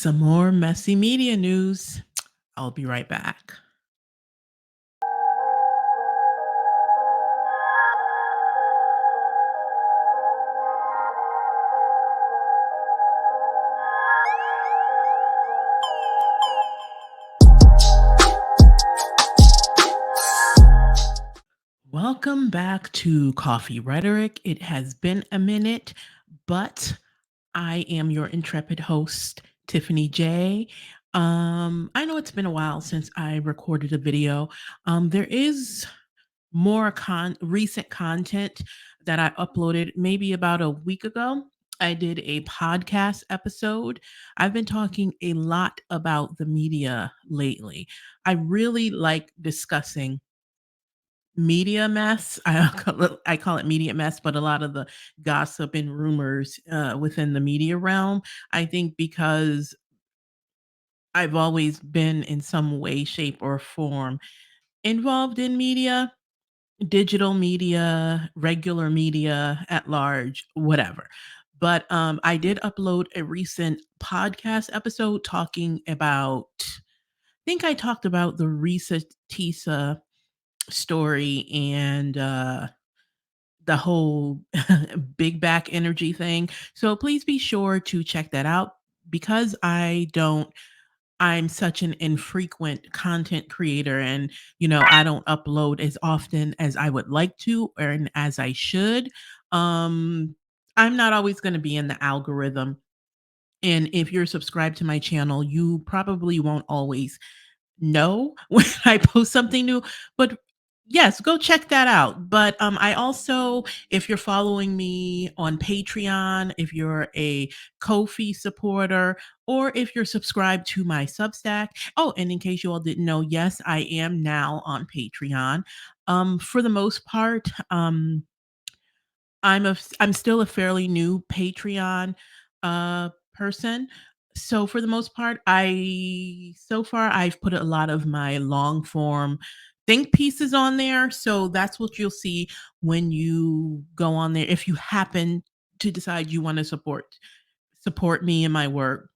Some more messy media news. I'll be right back. Welcome back to Coffee Rhetoric. It has been a minute, but I am your intrepid host, Tiffany J. I know it's been a while since I recorded a video. There is more recent content that I uploaded maybe about a week ago. I did a podcast episode. I've been talking a lot about the media lately. I really like discussing media mess. I call it media mess, but a lot of the gossip and rumors within the media realm. I think because I've always been in some way, shape, or form involved in media, digital media, regular media at large, whatever. But I did upload a recent podcast episode talking about, I think I talked about the Risa Tisa story and the whole big back energy thing. So please be sure to check that out because I'm such an infrequent content creator and I don't upload as often as I would like to or as I should. Um I'm not always going to be in the algorithm, and if you're subscribed to my channel, you probably won't always know when I post something new, but yes, go check that out. But I also, if you're following me on Patreon, if you're a Ko-fi supporter, or if you're subscribed to my Substack. Oh, and in case you all didn't know, yes, I am now on Patreon. For the most part, I'm still a fairly new Patreon person. So for the most part, so far I've put a lot of my long form think pieces on there. So that's what you'll see when you go on there. If you happen to decide you want to support me and my work,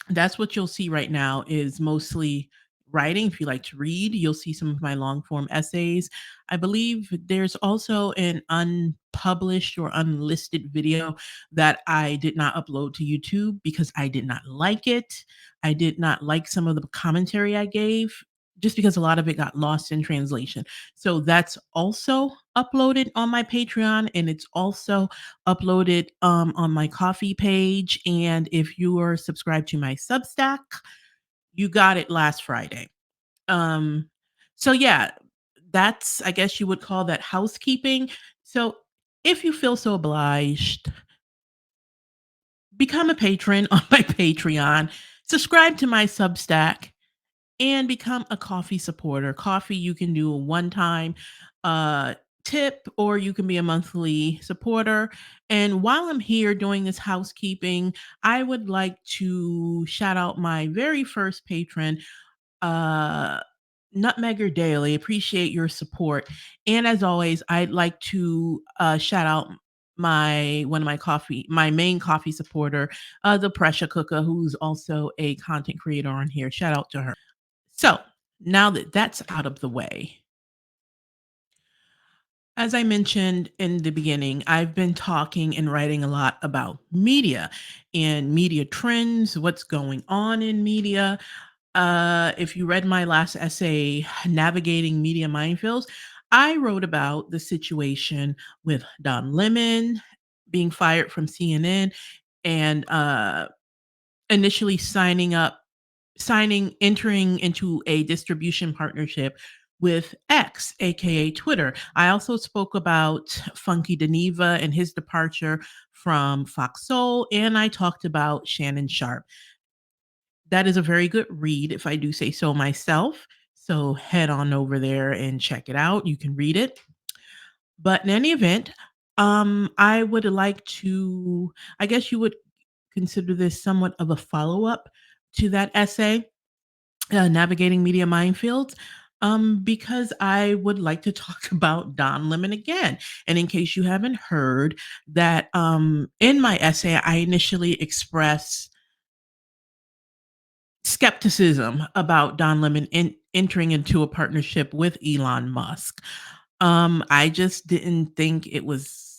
that's what you'll see right now is mostly writing. If you like to read, you'll see some of my long form essays. I believe there's also an unpublished or unlisted video that I did not upload to YouTube because I did not like it. I did not like some of the commentary I gave just because a lot of it got lost in translation. So that's also uploaded on my Patreon, and it's also uploaded on my coffee page. And if you are subscribed to my Substack, you got it last Friday. Um, so yeah, that's, I guess you would call that housekeeping. So if you feel so obliged, become a patron on my Patreon, subscribe to my Substack, and become a coffee supporter. Coffee, you can do a one-time uh tip, or you can be a monthly supporter. And while I'm here doing this housekeeping, I would like to shout out my very first patron, uh Nutmegger Daily. Appreciate your support. And as always, I'd like to shout out my main coffee supporter, the pressure cooker, who's also a content creator on here. Shout out to her. So now that that's out of the way, as I mentioned in the beginning, I've been talking and writing a lot about media and media trends, what's going on in media. If you read my last essay, Navigating Media Minefields, I wrote about the situation with Don Lemon being fired from CNN and initially entering into a distribution partnership with X, aka Twitter. I also spoke about Funky Geneva and his departure from Fox Soul, and I talked about Shannon Sharp. That is a very good read, if I do say so myself. So head on over there and check it out. You can read it. But in any event, I would like to, I guess you would consider this somewhat of a follow up to that essay, Navigating Media Minefields, because I would like to talk about Don Lemon again. And in case you haven't heard, that in my essay, I initially express skepticism about Don Lemon entering into a partnership with Elon Musk. I just didn't think it was.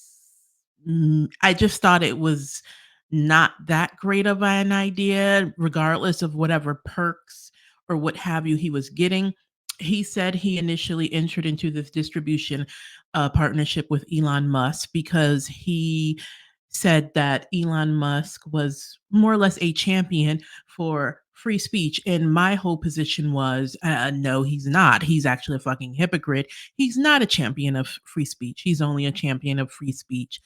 I just thought it was not that great of an idea, regardless of whatever perks or what have you he was getting. He said he initially entered into this distribution partnership with Elon Musk because he said that Elon Musk was more or less a champion for free speech. And my whole position was no, he's not. He's actually a fucking hypocrite. He's not a champion of free speech. He's only a champion of free speech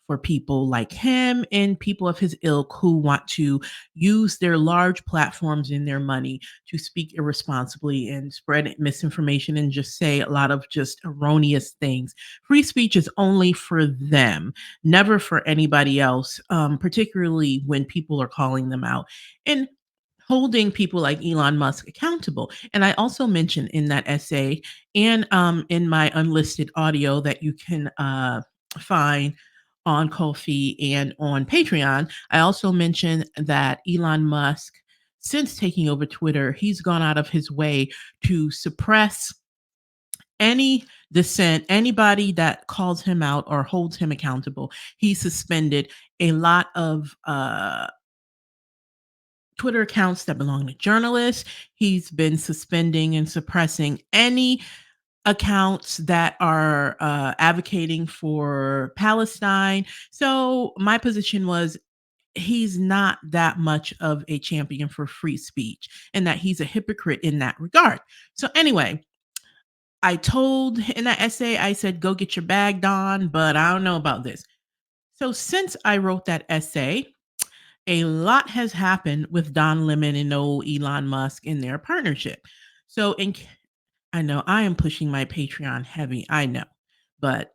for people like him and people of his ilk who want to use their large platforms and their money to speak irresponsibly and spread misinformation and just say a lot of just erroneous things. Free speech is only for them, never for anybody else, particularly when people are calling them out and holding people like Elon Musk accountable. And I also mentioned in that essay and in my unlisted audio that you can find on Ko-fi and on Patreon. I also mentioned that Elon Musk, since taking over Twitter, he's gone out of his way to suppress any dissent, anybody that calls him out or holds him accountable. He suspended a lot of Twitter accounts that belong to journalists. He's been suspending and suppressing any accounts that are advocating for Palestine. So my position was he's not that much of a champion for free speech and that he's a hypocrite in that regard. So anyway, I told in that essay, I said, go get your bag, Don, but I don't know about this. So since I wrote that essay, a lot has happened with Don Lemon and old Elon Musk in their partnership. So I know I am pushing my Patreon heavy. I know, but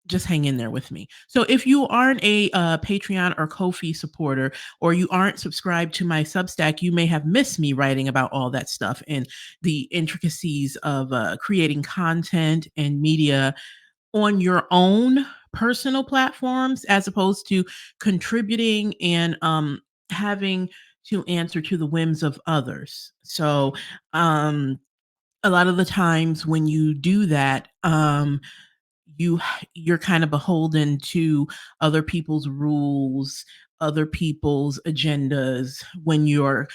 just hang in there with me. So if you aren't a Patreon or Ko-fi supporter, or you aren't subscribed to my Substack, you may have missed me writing about all that stuff and the intricacies of creating content and media on your own personal platforms, as opposed to contributing and having to answer to the whims of others. So a lot of the times when you do that, you're kind of beholden to other people's rules, other people's agendas when you're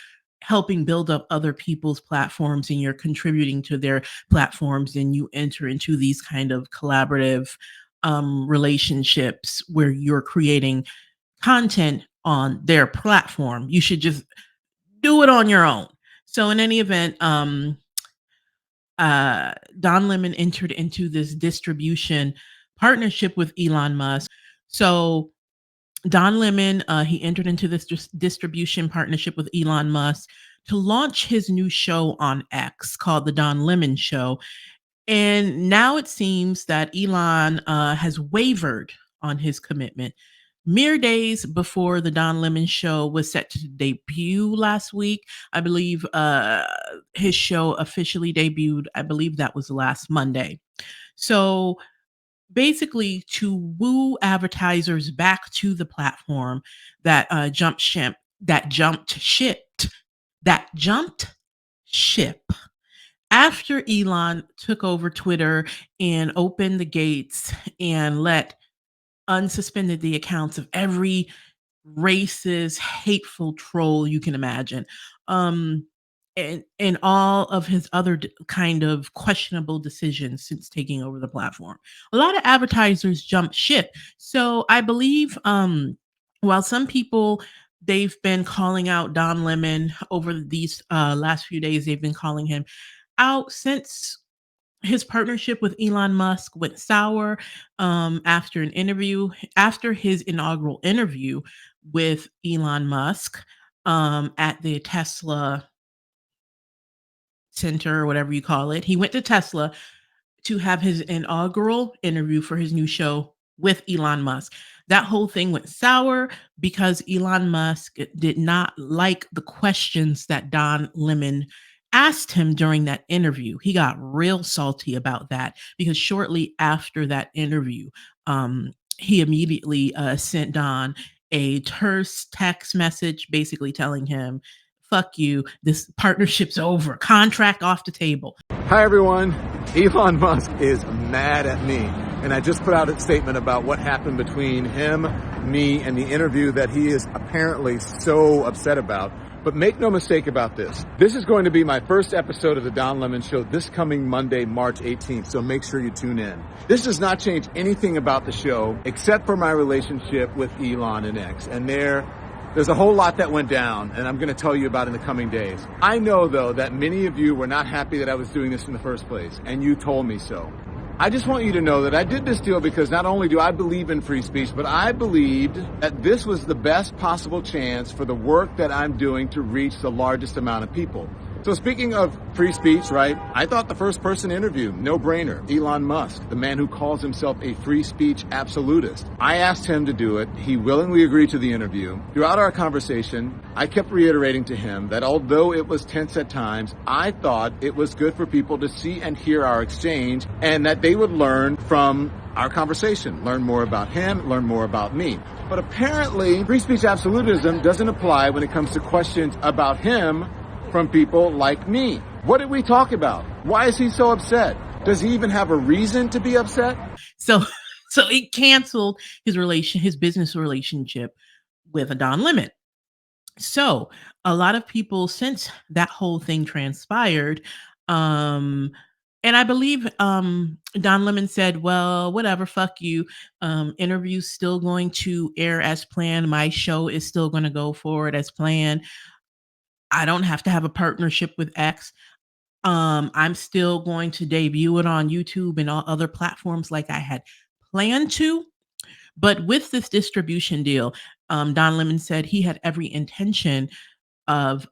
helping build up other people's platforms and you're contributing to their platforms and you enter into these kind of collaborative relationships where you're creating content on their platform. You should just do it on your own. So in any event, Don Lemon entered into this distribution partnership with Elon Musk. So Don Lemon, he entered into this distribution partnership with Elon Musk to launch his new show on X called The Don Lemon Show. And now it seems that Elon has wavered on his commitment. Mere days before the Don Lemon show was set to debut last week, I believe his show officially debuted. I believe that was last Monday. So basically, to woo advertisers back to the platform that that jumped ship after Elon took over Twitter and opened the gates and unsuspended the accounts of every racist, hateful troll you can imagine. Um, and all of his other kind of questionable decisions since taking over the platform. A lot of advertisers jumped ship. So I believe while some people they've been calling out Don Lemon over these last few days, they've been calling him out since his partnership with Elon Musk went sour after his inaugural interview with Elon Musk at the Tesla Center or whatever you call it. He went to Tesla to have his inaugural interview for his new show with Elon Musk. That whole thing went sour because Elon Musk did not like the questions that Don Lemon asked him during that interview. He got real salty about that because shortly after that interview, he immediately sent Don a terse text message basically telling him fuck you. This partnership's over. Contract off the table. Hi, everyone. Elon Musk is mad at me. And I just put out a statement about what happened between him, me, and the interview that he is apparently so upset about. But make no mistake about this. This is going to be my first episode of the Don Lemon Show this coming Monday, March 18th. So make sure you tune in. This does not change anything about the show except for my relationship with Elon and X. And there's a whole lot that went down, and I'm going to tell you about in the coming days. I know, though, that many of you were not happy that I was doing this in the first place, and you told me so. I just want you to know that I did this deal because not only do I believe in free speech, but I believed that this was the best possible chance for the work that I'm doing to reach the largest amount of people. So speaking of free speech, right, I thought the first person interview, no brainer, Elon Musk, the man who calls himself a free speech absolutist. I asked him to do it. He willingly agreed to the interview. Throughout our conversation, I kept reiterating to him that although it was tense at times, I thought it was good for people to see and hear our exchange and that they would learn from our conversation, learn more about him, learn more about me. But apparently, free speech absolutism doesn't apply when it comes to questions about him from people like me. What did we talk about? Why is he so upset? Does he even have a reason to be upset? So he canceled his business relationship with Don Lemon. So a lot of people, since that whole thing transpired, um, and I believe Don Lemon said, "Well, whatever, fuck you. Interview's still going to air as planned. My show is still going to go forward as planned. I don't have to have a partnership with X. I'm still going to debut it on YouTube and all other platforms like I had planned to." But with this distribution deal, Don Lemon said he had every intention of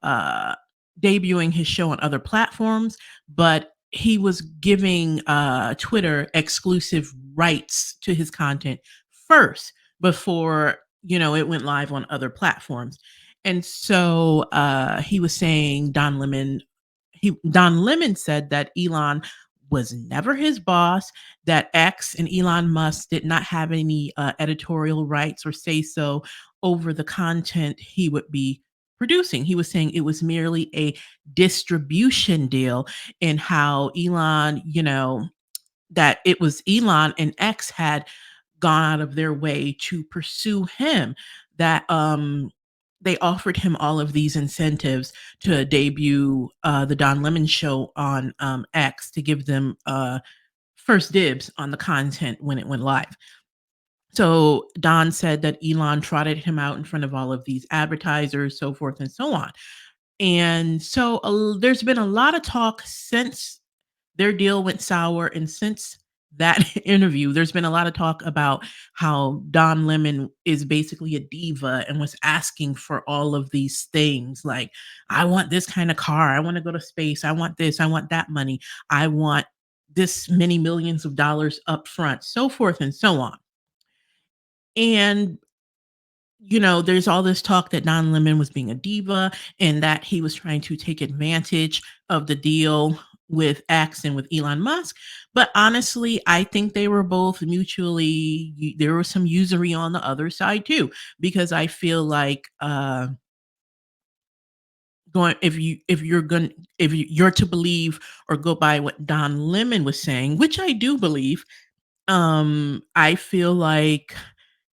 debuting his show on other platforms, but he was giving Twitter exclusive rights to his content first before it went live on other platforms. And so he was saying Don Lemon said that Elon was never his boss, that X and Elon Musk did not have any editorial rights or say so over the content he would be producing. He was saying it was merely a distribution deal, and how Elon, that it was Elon and X had gone out of their way to pursue him, that they offered him all of these incentives to debut the Don Lemon show on X, to give them first dibs on the content when it went live. So Don said that Elon trotted him out in front of all of these advertisers, so forth and so on. And so there's been a lot of talk since their deal went sour, and since that interview, there's been a lot of talk about how Don Lemon is basically a diva and was asking for all of these things like, I want this kind of car, I want to go to space, I want this, I want that money, I want this many millions of dollars up front, so forth and so on. And there's all this talk that Don Lemon was being a diva and that he was trying to take advantage of the deal with X and with Elon Musk. But honestly, I think they were both there was some usury on the other side too, because I feel like if you're to believe or go by what Don Lemon was saying, which I do believe, I feel like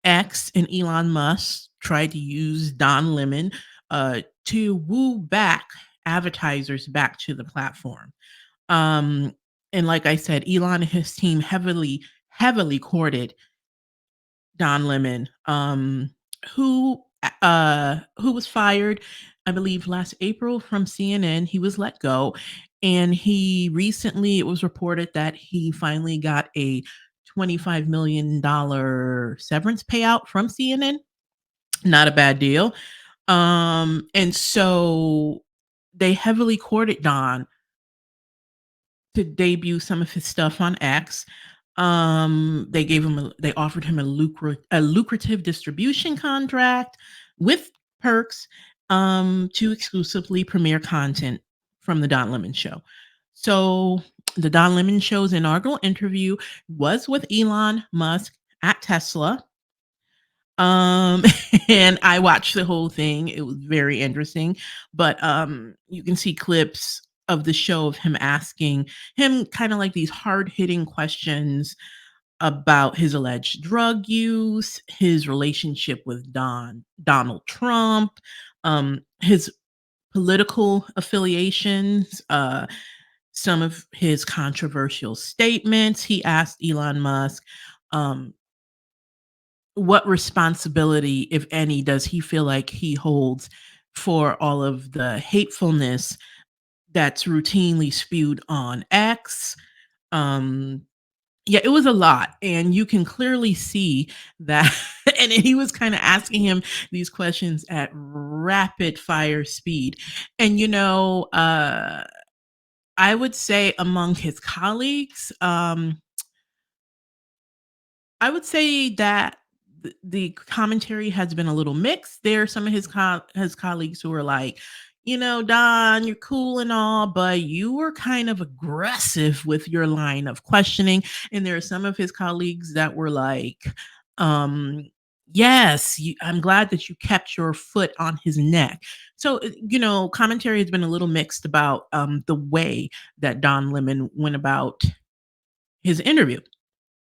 X and Elon Musk tried to use Don Lemon to woo back advertisers back to the platform. Um, and like I said, Elon and his team heavily courted Don Lemon, who was fired, I believe, last April from CNN. He was let go, and it was reported that he finally got a $25 million severance payout from CNN. Not a bad deal. And so they heavily courted Don to debut some of his stuff on X. They offered him a lucrative distribution contract with perks to exclusively premiere content from the Don Lemon Show. So the Don Lemon Show's inaugural interview was with Elon Musk at Tesla. Um, and I watched the whole thing. It was very interesting, but, you can see clips of the show of him asking him kinda like these hard-hitting questions about his alleged drug use, his relationship with Donald Trump, his political affiliations, some of his controversial statements. He asked Elon Musk, um, what responsibility, if any, does he feel like he holds for all of the hatefulness that's routinely spewed on X? Um, yeah, it was a lot, and you can clearly see that and he was kinda asking him these questions at rapid fire speed, and, I would say among his colleagues, I would say that the commentary has been a little mixed. There are some of his colleagues who are like, "Don, you're cool and all, but you were kind of aggressive with your line of questioning." And there are some of his colleagues that were like, um, "Yes, I'm glad that you kept your foot on his neck." So, commentary has been a little mixed about the way that Don Lemon went about his interview.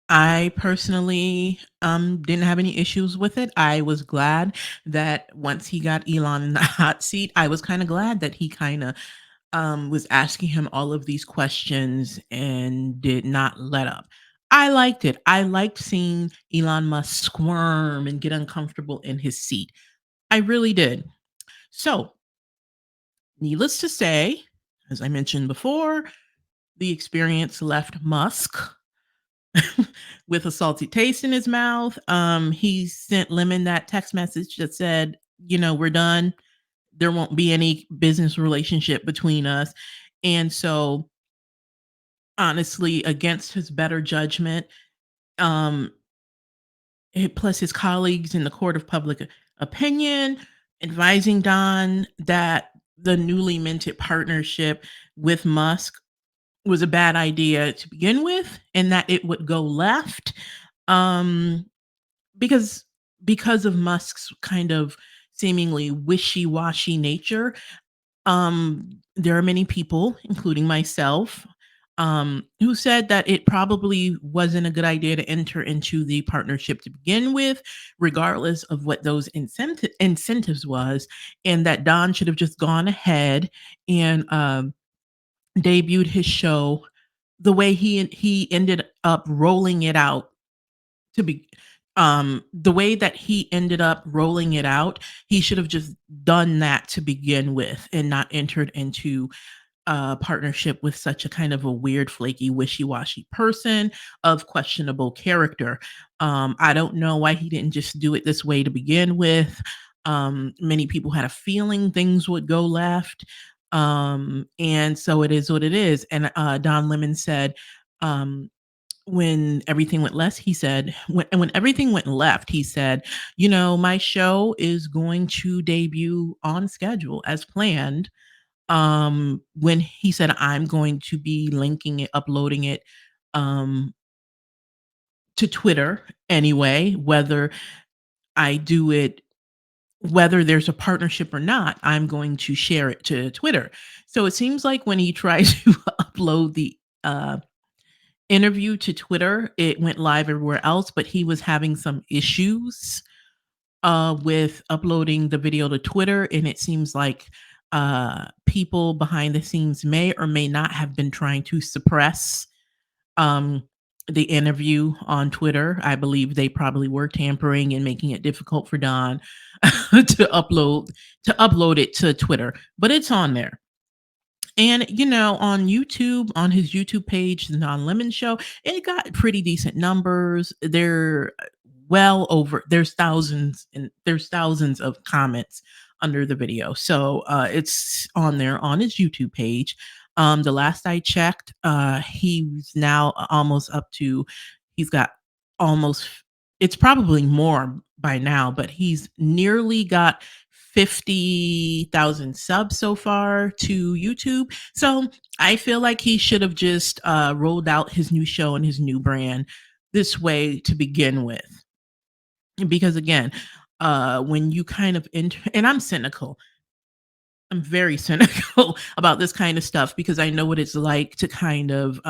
I personally, didn't have any issues with it. I was glad that once he got Elon in the hot seat, I was kinda glad that he kinda, was asking him all of these questions and did not let up. I liked it. I liked seeing Elon Musk squirm and get uncomfortable in his seat. I really did. So, needless to say, as I mentioned before, the experience left Musk with a salty taste in his mouth. He sent Lemon that text message that said, "We're done. There won't be any business relationship between us." And so, honestly, against his better judgment, um, plus his colleagues in the court of public opinion advising Don that the newly minted partnership with Musk was a bad idea to begin with and that it would go left. Um, Because because of Musk's kind of seemingly wishy-washy nature, there are many people, including myself, who said that it probably wasn't a good idea to enter into the partnership to begin with, regardless of what those incentives was, and that Don should have just gone ahead and, debuted his show the way he ended up rolling it out to be the way that he ended up rolling it out, he should have just done that to begin with and not entered into a partnership with such a kind of a weird, flaky, wishy-washy person of questionable character. I don't know why he didn't just do it this way to begin with. Many people had a feeling things would go left. And so it is what it is. And Don Lemon said, um, when everything went less, he said when everything went left, he said, "My show is going to debut on schedule as planned." When he said, "I'm going to be linking it, uploading it, um, to Twitter anyway, I do it whether there's a partnership or not, I'm going to share it to Twitter." So it seems like when he tried to upload the, interview to Twitter, it went live everywhere else, but he was having some issues, with uploading the video to Twitter, and it seems like, people behind the scenes may or may not have been trying to suppress, um, the interview on Twitter. I believe they probably were tampering and making it difficult for Don to upload it to Twitter, but it's on there. And, on YouTube, on his YouTube page, The Non Lemon Show, it got pretty decent numbers. There's thousands of comments under the video. So it's on there on his YouTube page. The last I checked, he's now almost up to he's got almost it's probably more by now, but he's nearly got 50,000 subs so far to YouTube. So I feel like he should have just rolled out his new show and his new brand this way to begin with. because again, when you kind of enter, and I'm cynical. I'm very cynical about this kind of stuff because I know what it's like to kind of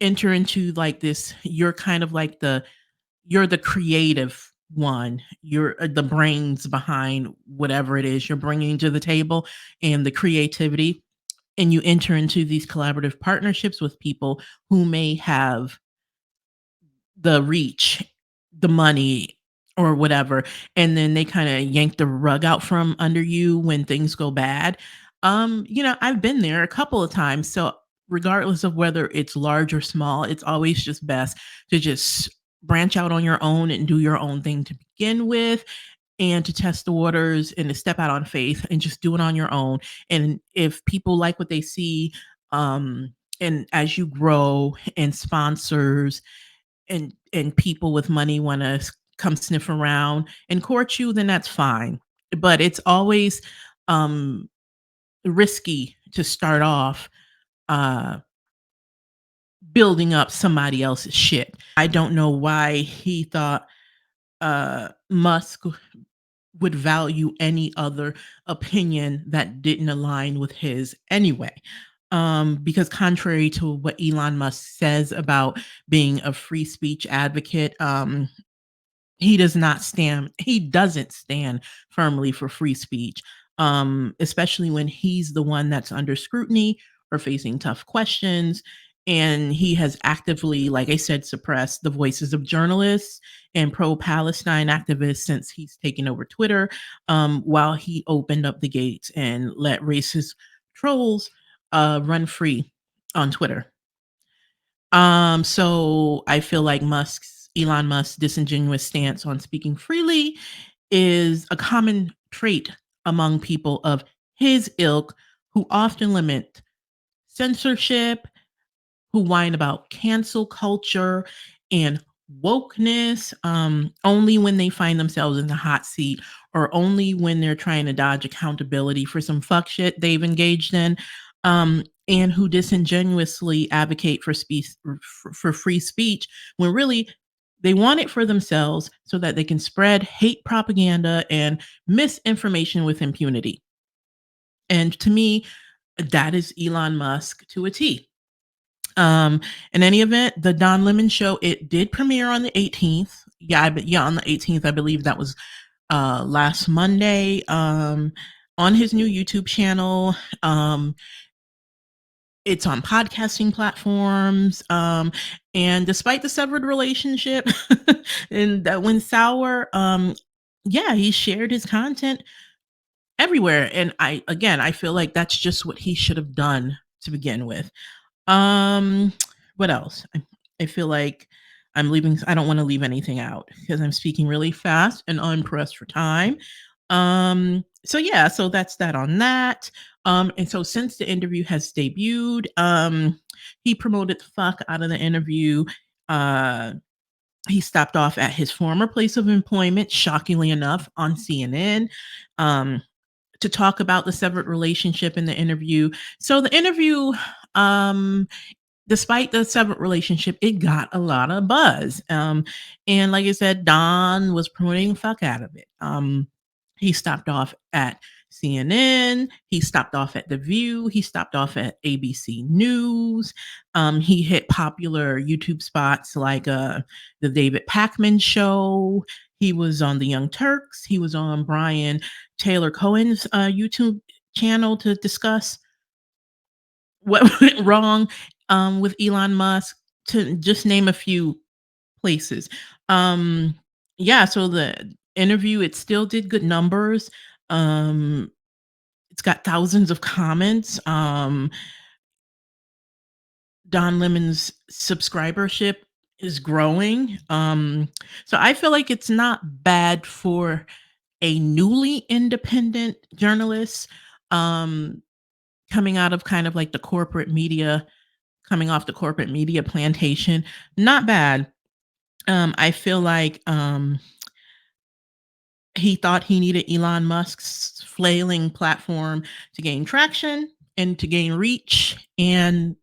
enter into like this. You're kind of like you're the creative one. You're the brains behind whatever it is you're bringing to the table and the creativity. And you enter into these collaborative partnerships with people who may have the reach, the money, or whatever, and then they kinda yank the rug out from under you when things go bad. I've been there a couple of times, so regardless of whether it's large or small, it's always just best to just branch out on your own and do your own thing to begin with, and to test the waters and to step out on faith and just do it on your own, and if people like what they see, and as you grow and sponsors and people with money wanna come sniff around and court you, then that's fine. But it's always, um, risky to start off, uh, building up somebody else's shit. I don't know why he thought, Musk would value any other opinion that didn't align with his anyway. Because contrary to what Elon Musk says about being a free speech advocate, he doesn't stand firmly for free speech, especially when he's the one that's under scrutiny or facing tough questions, and he has actively, like I said, suppressed the voices of journalists and pro-Palestine activists since he's taken over Twitter, while he opened up the gates and let racist trolls, run free on Twitter. So I feel like Elon Musk's disingenuous stance on speaking freely is a common trait among people of his ilk who often limit censorship, who whine about cancel culture and wokeness, only when they find themselves in the hot seat or only when they're trying to dodge accountability for some fuck shit they've engaged in, and who disingenuously advocate for free speech when really they want it for themselves so that they can spread hate propaganda and misinformation with impunity. And to me, that is Elon Musk to a T. Um, in any event, the Don Lemon show, it did premiere on the 18th. Yeah, on the 18th, I believe that was last Monday. On his new YouTube channel. It's on podcasting platforms. And despite the severed relationship and that went sour, yeah, he shared his content everywhere. And I feel like that's just what he should have done to begin with. Um, what else? I feel like I don't wanna leave anything out because I'm speaking really fast and I'm pressed for time. So yeah, so that's that on that. And so since the interview has debuted, he promoted the fuck out of the interview. Uh, he stopped off at his former place of employment, shockingly enough, on CNN, um, to talk about the severed relationship in the interview. So the interview, um despite the separate relationship, it got a lot of buzz. And like I said, Don was promoting the fuck out of it. He stopped off at CNN. He stopped off at The View. He stopped off at ABC News. He hit popular YouTube spots like the David Pakman Show. He was on The Young Turks. He was on Brian Taylor Cohen's YouTube channel to discuss what went wrong, with Elon Musk, to just name a few places. Um, yeah, so the interview, it still did good numbers. Um, it's got thousands of comments. Don Lemon's subscribership is growing. So I feel like it's not bad for a newly independent journalist, um, coming out of kind of like the corporate media coming off the corporate media plantation. Not bad. I feel like he thought he needed Elon Musk's flailing platform to gain traction and to gain reach. And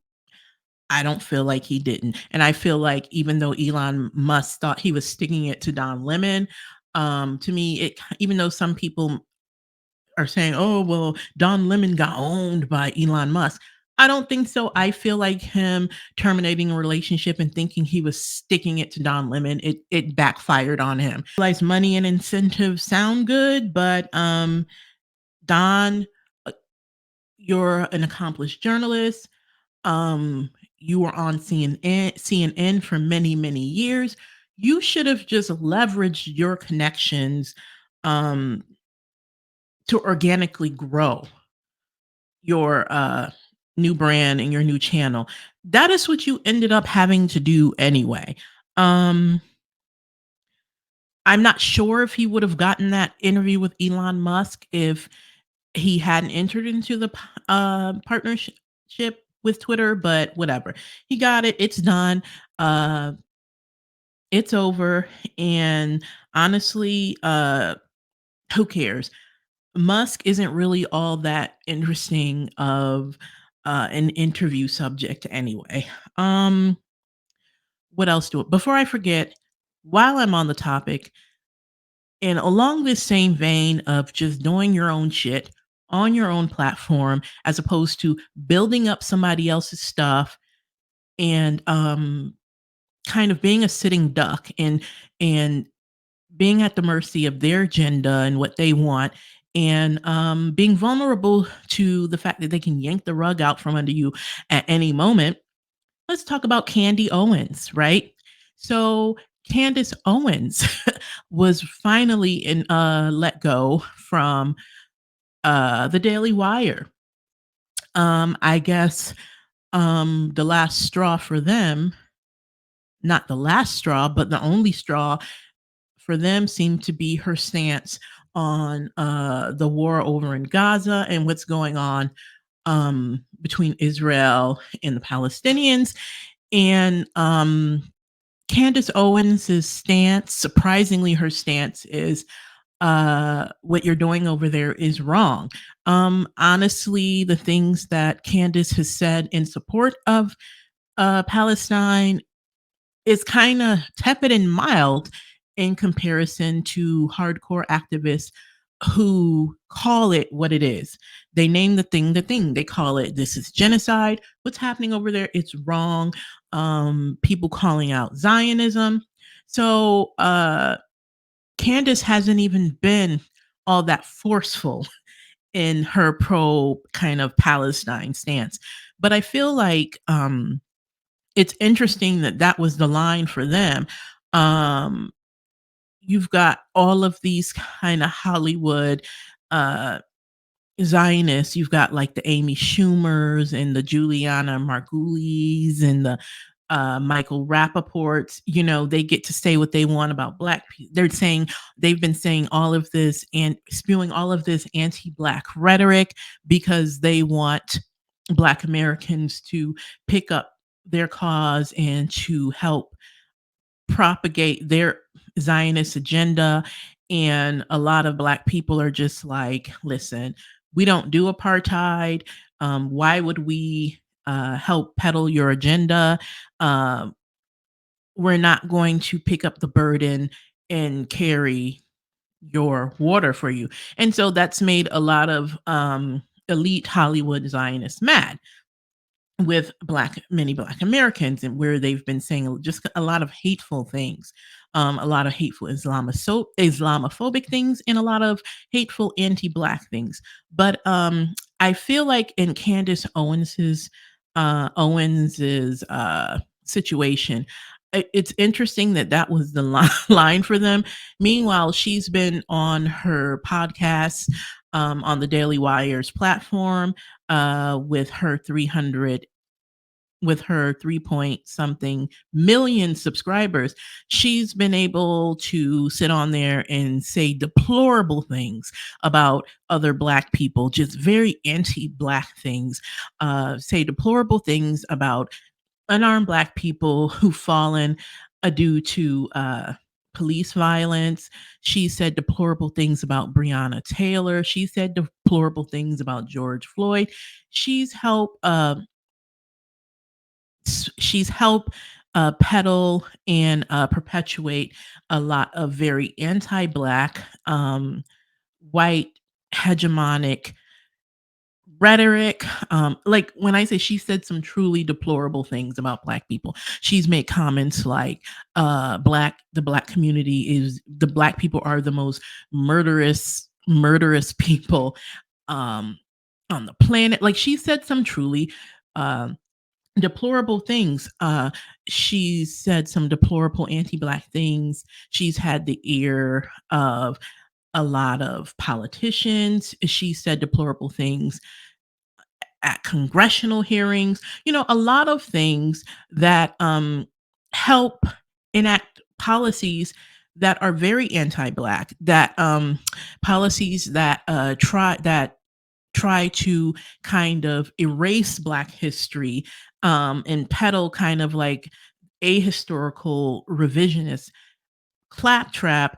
I don't feel like he didn't. And I feel like even though Elon Musk thought he was sticking it to Don Lemon, to me, even though some people are saying, "Oh, well, Don Lemon got owned by Elon Musk." I don't think so. I feel like him terminating a relationship and thinking he was sticking it to Don Lemon, it backfired on him. Realize money and incentives sound good, but Don, uh, you're an accomplished journalist. Um, you were on CNN for many, many years. You should have just leveraged your connections um, to organically grow your new brand and your new channel. That is what you ended up having to do anyway. Um, I'm not sure if he would have gotten that interview with Elon Musk if he hadn't entered into the partnership with Twitter, but whatever. He got it. It's done. Uh, it's over. And honestly, who cares? Musk isn't really all that interesting of an interview subject anyway. Um, what else do it? Before I forget, while I'm on the topic, and along this same vein of just doing your own shit on your own platform, as opposed to building up somebody else's stuff and kind of being a sitting duck and being at the mercy of their agenda and what they want, and being vulnerable to the fact that they can yank the rug out from under you at any moment. Let's talk about Candy Owens, right? So Candace Owens was finally let go from the Daily Wire. I guess the last straw for them, not the last straw, but the only straw for them seemed to be her stance on the war over in Gaza and what's going on between Israel and the Palestinians. And Candace Owens' stance, surprisingly, her stance is what you're doing over there is wrong. Honestly, the things that Candace has said in support of Palestine is kind of tepid and mild in comparison to hardcore activists who call it what it is. They name the thing the thing. They call it this is genocide. What's happening over there? It's wrong. People calling out Zionism. So Candace hasn't even been all that forceful in her pro kind of Palestine stance. But I feel like it's interesting that that was the line for them. Um, you've got all of these kind of Hollywood uh, Zionists. You've got like the Amy Schumers and the Juliana Margulies and the Michael Rappaports. You know, they get to say what they want about Black people. They're saying they've been saying all of this and spewing all of this anti-Black rhetoric because they want Black Americans to pick up their cause and to help propagate their Zionist agenda. And a lot of Black people are just like, listen, we don't do apartheid. Why would we help peddle your agenda? Um, we're not going to pick up the burden and carry your water for you. And so that's made a lot of elite Hollywood Zionists mad with many black Americans, and where they've been saying just a lot of hateful things, a lot of hateful Islamophobic things, and a lot of hateful anti-black things. But I feel like in Candace Owens's situation, it's interesting that that was the line for them. Meanwhile, she's been on her podcast on the Daily Wire's platform with her 3 point something million subscribers. She's been able to sit on there and say deplorable things about other Black people, just very anti-Black things, say deplorable things about unarmed Black people who've fallen due to police violence. She said deplorable things about Breonna Taylor. She said deplorable things about George Floyd. She's helped she's helped peddle and perpetuate a lot of very anti-black, white hegemonic rhetoric. Like when I say she said some truly deplorable things about black people, she's made comments like the black community is the black people are the most murderous people um on the planet. Like she said some truly um deplorable things. She's said some deplorable anti-black things. She's had the ear of a lot of politicians. She said deplorable things at congressional hearings, a lot of things that help enact policies that are very anti-black, that policies that try to kind of erase black history and peddle kind of like ahistorical revisionist claptrap.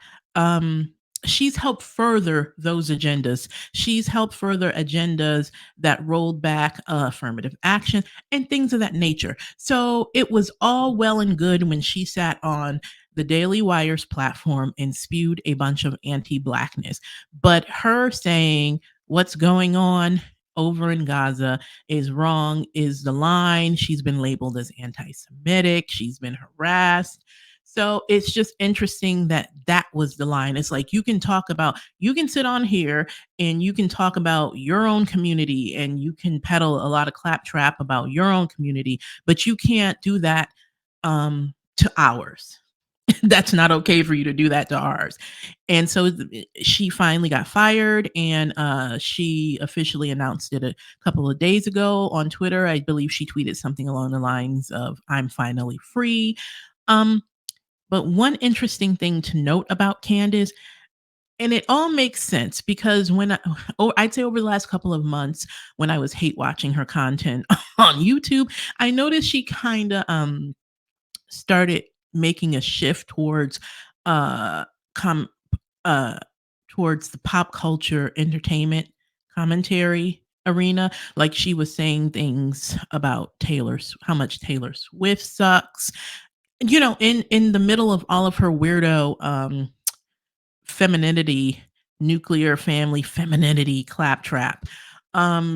She's helped further those agendas. She's helped further agendas that rolled back affirmative action and things of that nature. So it was all well and good when she sat on the Daily Wire's platform and spewed a bunch of anti-blackness. But her saying what's going on over in Gaza is wrong is the line. She's been labeled as anti-Semitic. She's been harassed. So it's just interesting that that was the line. It's like you can sit on here and you can talk about your own community and you can peddle a lot of claptrap about your own community, but you can't do that to ours. That's not okay for you to do that to ours. And so she finally got fired, and she officially announced it a couple of days ago on Twitter. I believe she tweeted something along the lines of, I'm finally free. Um, but one interesting thing to note about Candace, and it all makes sense because I'd say over the last couple of months, when I was hate watching her content on YouTube, I noticed she kind of started making a shift uh, com- uh, towards the pop culture entertainment commentary arena. Like she was saying things about how much Taylor Swift sucks, in the middle of all of her weirdo femininity, nuclear family femininity claptrap.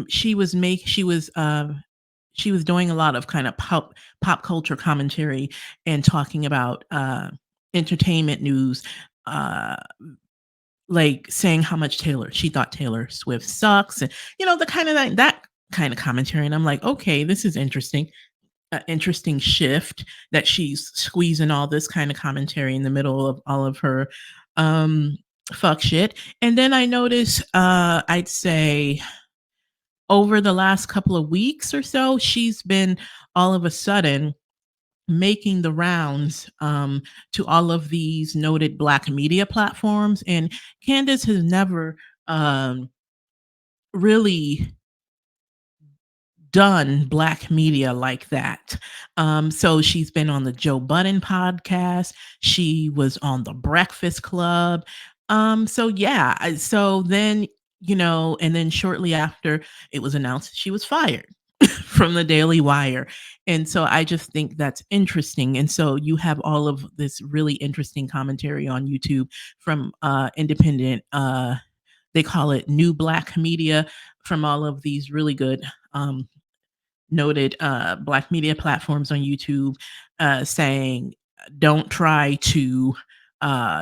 She was doing a lot of kind of pop culture commentary and talking about entertainment news, uh like saying how much she thought Taylor Swift sucks, and the kind of that kind of commentary. And I'm like, okay, this is interesting, interesting shift that she's squeezing all this kind of commentary in the middle of all of her um fuck shit. And then I noticed, I'd say over the last couple of weeks or so, she's been all of a sudden making the rounds to all of these noted black media platforms. And Candace has never really done black media like that. So she's been on the Joe Budden podcast. She was on the Breakfast Club. So yeah, so then, and then shortly after it was announced she was fired from the Daily Wire. And so I just think that's interesting. And so you have all of this really interesting commentary on YouTube from independent, they call it new black media, from all of these really good noted black media platforms on YouTube, saying, don't try to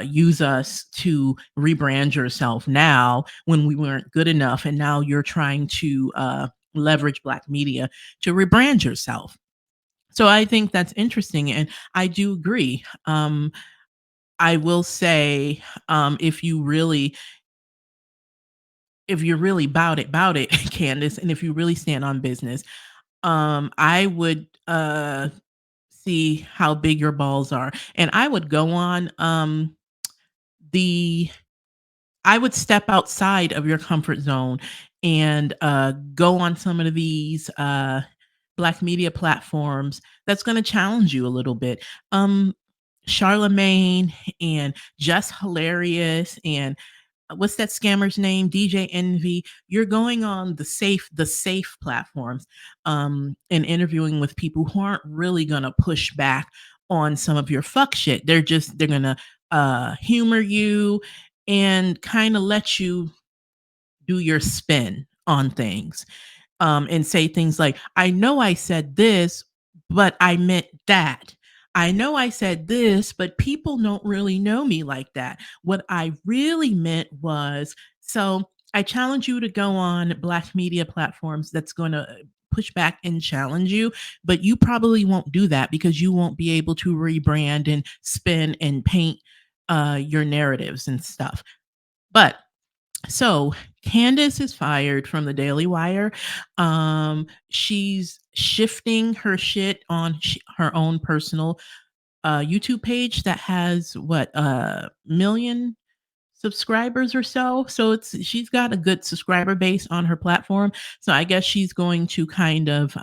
use us to rebrand yourself now when we weren't good enough. And now you're trying to leverage black media to rebrand yourself. So I think that's interesting. And I do agree. I will say, if you're really about it, Candace, and if you really stand on business, I would see how big your balls are. And I would go on the I would step outside of your comfort zone and go on some of these black media platforms that's going to challenge you a little bit. Charlemagne and Just Hilarious and what's that scammer's name? DJ Envy. You're going on the safe platforms, and interviewing with people who aren't really gonna push back on some of your fuck shit. They're gonna humor you and kind of let you do your spin on things, and say things like, I know I said this, but I meant that. I know I said this, but people don't really know me like that. What I really meant was, so I challenge you to go on Black media platforms that's going to push back and challenge you, but you probably won't do that because you won't be able to rebrand and spin and paint your narratives and stuff. But so Candace is fired from the Daily Wire. She's shifting her shit on her own personal YouTube page that has what million subscribers or so. So she's got a good subscriber base on her platform. So I guess she's going to kind of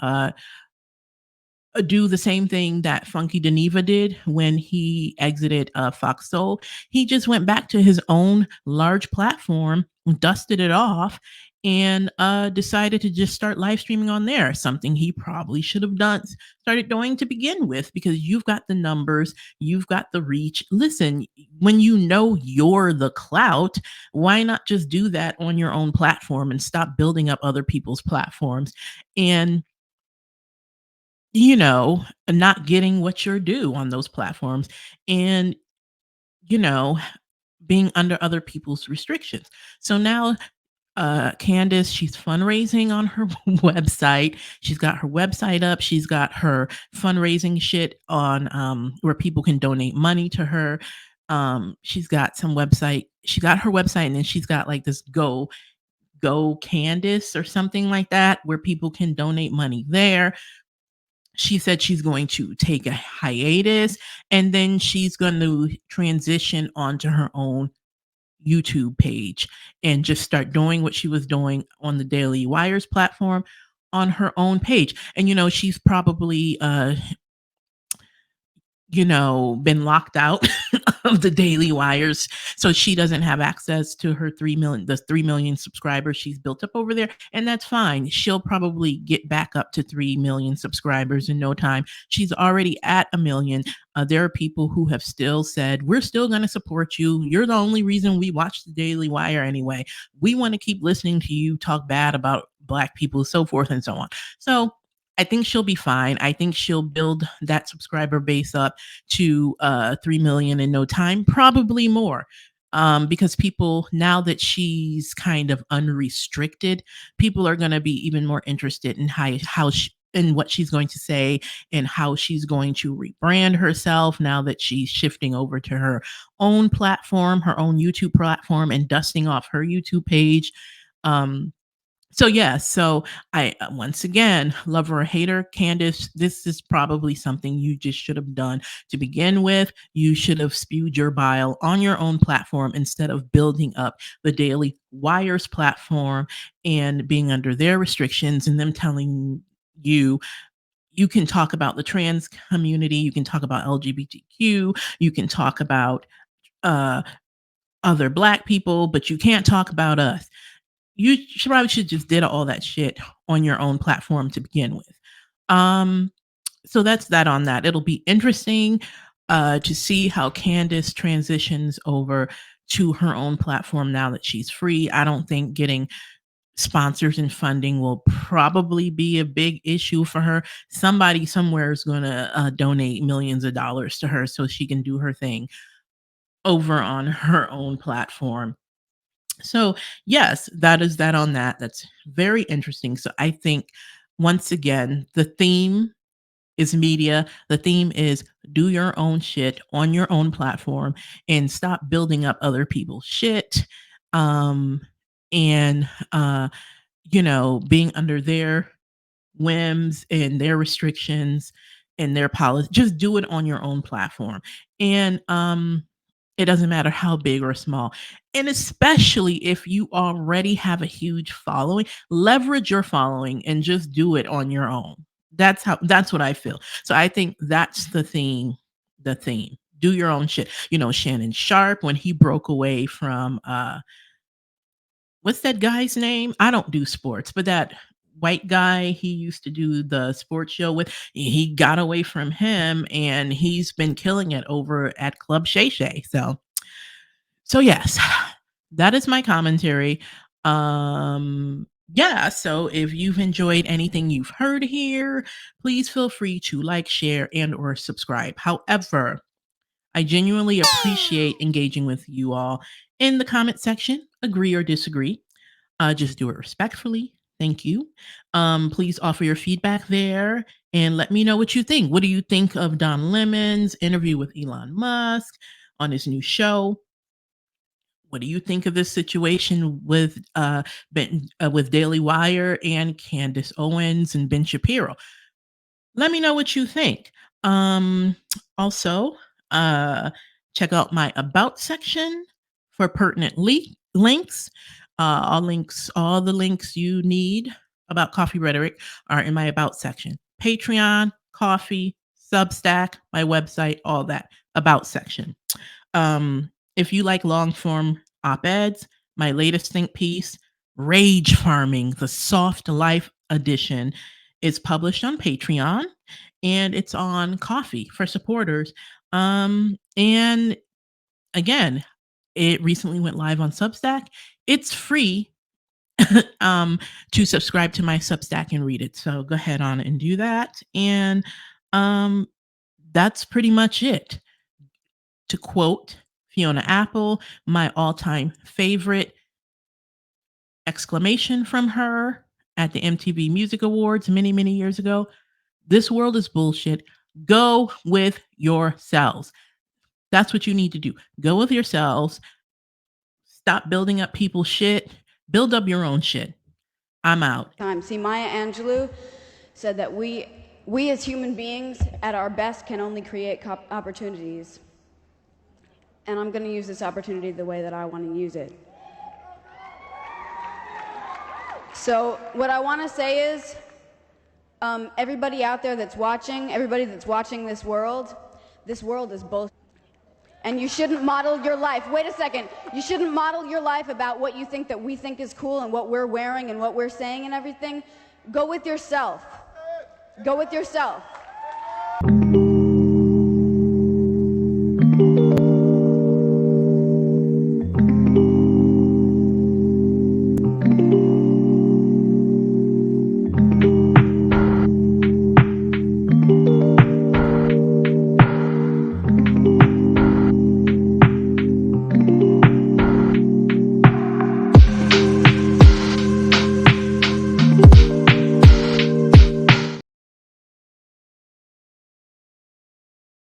do the same thing that Funky Geneva did when he exited Fox Soul. He just went back to his own large platform, dusted it off, and decided to just start live streaming on there. Something he probably should have done, started doing to begin with, because you've got the numbers, you've got the reach. Listen, when you know you're the clout, why not just do that on your own platform and stop building up other people's platforms? And not getting what you're due on those platforms, and, you know, being under other people's restrictions. So now, Candace, she's fundraising on her website. She's got her website up. She's got her fundraising shit on, where people can donate money to her. She's got some website. She got her website, and then she's got like this Go Candace or something like that, where people can donate money there. She said she's going to take a hiatus, and then she's going to transition onto her own YouTube page and just start doing what she was doing on the Daily Wires platform on her own page. And she's probably been locked out of the Daily Wires, so she doesn't have access to her 3 million subscribers she's built up over there, and that's fine. She'll probably get back up to 3 million subscribers in no time. She's already at a million. There are people who have still said, we're still going to support you. You're the only reason we watch the Daily Wire anyway. We want to keep listening to you talk bad about Black people, so forth and so on. So I think she'll be fine. I think she'll build that subscriber base up to 3 million in no time, probably more. Because people, now that she's kind of unrestricted, people are going to be even more interested in in what she's going to say and how she's going to rebrand herself now that she's shifting over to her own platform, her own YouTube platform, and dusting off her YouTube page. So yeah, so I once again, lover or hater, Candace, this is probably something you just should have done to begin with. You should have spewed your bile on your own platform instead of building up the Daily Wires platform and being under their restrictions and them telling you you can talk about the trans community, you can talk about LGBTQ, you can talk about uh, other Black people, but you can't talk about us. You probably should just did all that shit on your own platform to begin with. Um, so that's that on that. It'll be interesting to see how Candace transitions over to her own platform now that she's free. I don't think getting sponsors and funding will probably be a big issue for her. Somebody somewhere is going to donate millions of dollars to her so she can do her thing over on her own platform. So, yes, that is that on that. That's very interesting. So, I think once again, the theme is media. The theme is do your own shit on your own platform and stop building up other people's shit. Um, and, being under their whims and their restrictions and their policy. Just do it on your own platform. And it doesn't matter how big or small. And especially if you already have a huge following, leverage your following and just do it on your own. That's what I feel. So I think that's the theme. Do your own shit. Shannon Sharp, when he broke away from what's that guy's name? I don't do sports, but that white guy he used to do the sports show with, he got away from him and he's been killing it over at Club Shay Shay. So yes, that is my commentary. Yeah, so if you've enjoyed anything you've heard here, please feel free to like, share, and or subscribe. However, I genuinely appreciate engaging with you all in the comment section. Agree or disagree. Just do it respectfully. Thank you. Please offer your feedback there and let me know what you think. What do you think of Don Lemon's interview with Elon Musk on his new show? What do you think of this situation with with Daily Wire and Candace Owens and Ben Shapiro? Let me know what you think. Um, Also, uh, check out my about section for pertinent links. All the links you need about Coffee Rhetoric are in my about section. Patreon, Coffee, Substack, my website, all that about section. If you like long form op eds, my latest think piece, Rage Farming, the Soft Life Edition, is published on Patreon and it's on Coffee for supporters. And again, it recently went live on Substack. It's free um, to subscribe to my Substack and read it. So go ahead on and do that. And um, that's pretty much it. To quote Fiona Apple, my all-time favorite exclamation from her at the MTV Music Awards many, many years ago. This world is bullshit. Go with yourselves. That's what you need to do. Go with yourselves. Stop building up people's shit. Build up your own shit. I'm out. See, Maya Angelou said that we as human beings at our best can only create opportunities. And I'm going to use this opportunity the way that I want to use it. So what I want to say is, everybody out there that's watching, everybody that's watching this world is both. And you shouldn't model your life. Wait a second. You shouldn't model your life about what you think that we think is cool and what we're wearing and what we're saying and everything. Go with yourself. Go with yourself.